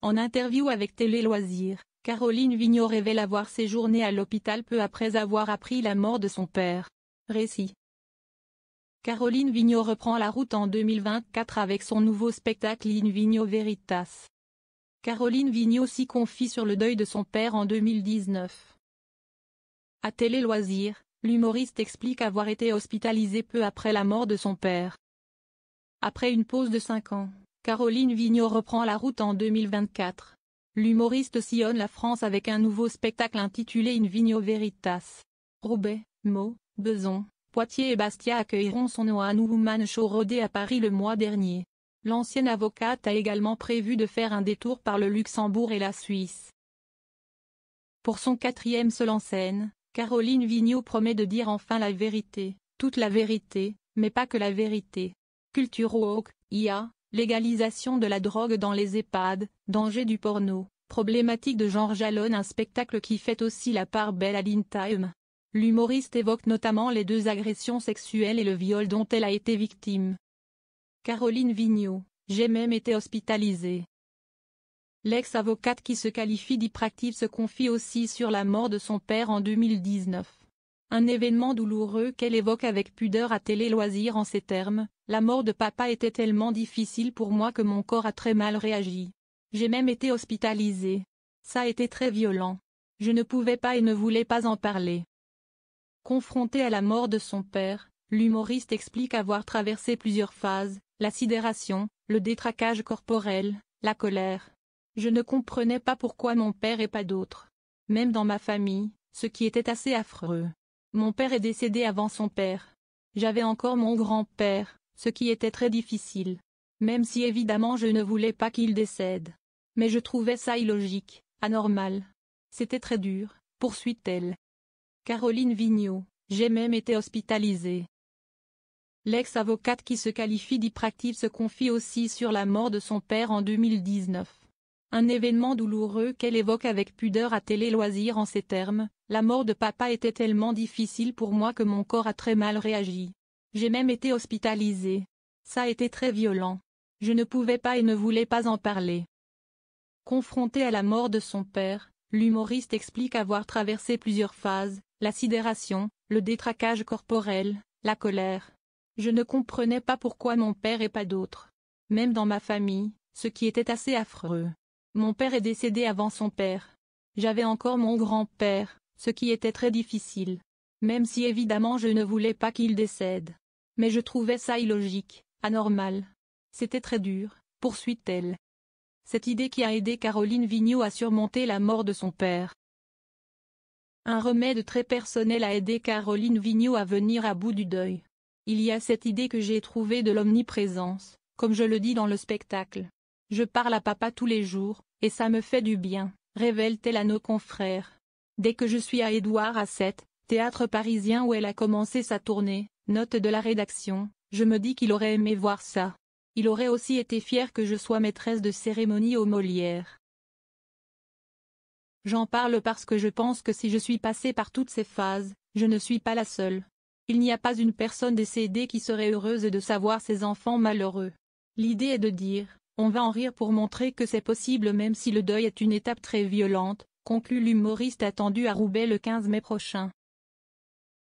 En interview avec Télé Loisirs, Caroline Vigneault révèle avoir séjourné à l'hôpital peu après avoir appris la mort de son père. Récit. Caroline Vigneault reprend la route en 2024 avec son nouveau spectacle In Vigno Veritas. Caroline Vigneault s'y confie sur le deuil de son père en 2019. À Télé Loisirs, l'humoriste explique avoir été hospitalisée peu après la mort de son père. Après une pause de 5 ans, Caroline Vigneault reprend la route en 2024. L'humoriste sillonne la France avec un nouveau spectacle intitulé In Vigno Veritas. Roubaix, Meaux, Besançon, Poitiers et Bastia accueilleront son One Woman Show rodé à Paris le mois dernier. L'ancienne avocate a également prévu de faire un détour par le Luxembourg et la Suisse. Pour son 4e seul en scène, Caroline Vigneault promet de dire enfin la vérité, toute la vérité, mais pas que la vérité. Culture woke, IA, légalisation de la drogue dans les EHPAD, danger du porno, problématique de genre jalonne un spectacle qui fait aussi la part belle à l'in-time. L'humoriste évoque notamment les 2 agressions sexuelles et le viol dont elle a été victime. Caroline Vigneault, j'ai même été hospitalisée. L'ex-avocate qui se qualifie d'hyperactive se confie aussi sur la mort de son père en 2019. Un événement douloureux qu'elle évoque avec pudeur à Télé Loisirs en ces termes, la mort de papa était tellement difficile pour moi que mon corps a très mal réagi. J'ai même été hospitalisée. Ça a été très violent. Je ne pouvais pas et ne voulais pas en parler. Confrontée à la mort de son père, l'humoriste explique avoir traversé plusieurs phases, la sidération, le détraquage corporel, la colère. Je ne comprenais pas pourquoi mon père et pas d'autres. Même dans ma famille, ce qui était assez affreux. Mon père est décédé avant son père. J'avais encore mon grand-père, ce qui était très difficile. Même si évidemment je ne voulais pas qu'il décède. Mais je trouvais ça illogique, anormal. C'était très dur, poursuit-elle. Caroline Vigneault, j'ai même été hospitalisée. L'ex-avocate qui se qualifie d'hyperactive se confie aussi sur la mort de son père en 2019. Un événement douloureux qu'elle évoque avec pudeur à Télé Loisirs en ces termes, la mort de papa était tellement difficile pour moi que mon corps a très mal réagi. J'ai même été hospitalisée. Ça a été très violent. Je ne pouvais pas et ne voulais pas en parler. Confrontée à la mort de son père, l'humoriste explique avoir traversé plusieurs phases, la sidération, le détraquage corporel, la colère. Je ne comprenais pas pourquoi mon père et pas d'autres. Même dans ma famille, ce qui était assez affreux. Mon père est décédé avant son père. J'avais encore mon grand-père, ce qui était très difficile. Même si évidemment je ne voulais pas qu'il décède. Mais je trouvais ça illogique, anormal. C'était très dur, poursuit-elle. Cette idée qui a aidé Caroline Vigneault à surmonter la mort de son père. Un remède très personnel a aidé Caroline Vigneault à venir à bout du deuil. Il y a cette idée que j'ai trouvée de l'omniprésence, comme je le dis dans le spectacle. Je parle à papa tous les jours, et ça me fait du bien, révèle-t-elle à nos confrères. Dès que je suis à Édouard Asset, théâtre parisien où elle a commencé sa tournée, note de la rédaction, je me dis qu'il aurait aimé voir ça. Il aurait aussi été fier que je sois maîtresse de cérémonie au Molière. J'en parle parce que je pense que si je suis passée par toutes ces phases, je ne suis pas la seule. Il n'y a pas une personne décédée qui serait heureuse de savoir ses enfants malheureux. L'idée est de dire, on va en rire pour montrer que c'est possible même si le deuil est une étape très violente, conclut l'humoriste attendu à Roubaix le 15 mai prochain.